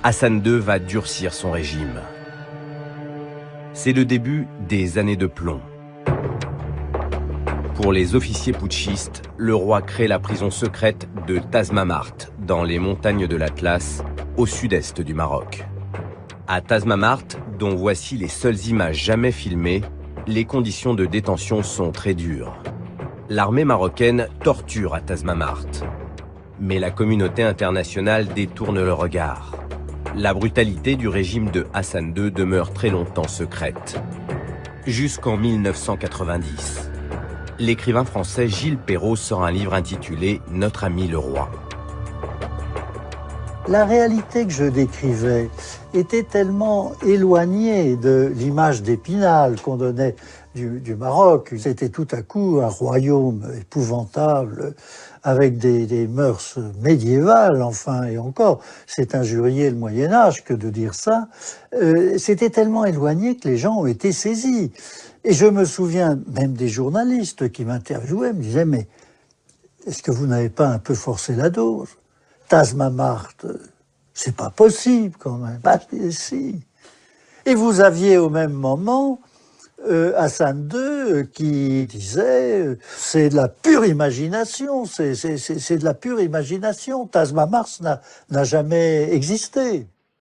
Hassan II va durcir son régime. C'est le début des années de plomb. Pour les officiers putschistes, le roi crée la prison secrète de Tazmamart, dans les montagnes de l'Atlas, au sud-est du Maroc. À Tazmamart, dont voici les seules images jamais filmées, les conditions de détention sont très dures. L'armée marocaine torture à Tazmamart. Mais la communauté internationale détourne le regard. La brutalité du régime de Hassan II demeure très longtemps secrète. Jusqu'en 1990. L'écrivain français Gilles Perrault sort un livre intitulé « Notre ami le roi ». La réalité que je décrivais était tellement éloignée de l'image d'Épinal qu'on donnait du Maroc. C'était tout à coup un royaume épouvantable, avec des mœurs médiévales, enfin, et encore, c'est injurier le Moyen-Âge que de dire ça. C'était tellement éloigné que les gens ont été saisis. Et je me souviens même des journalistes qui m'interviewaient, me disaient « Mais est-ce que vous n'avez pas un peu forcé la dose ? Tazmamart, c'est pas possible quand même. » Bah si. Et vous aviez au même moment Hassan II qui disait c'est de la pure imagination, c'est de la pure imagination. Tazmamart n'a jamais existé.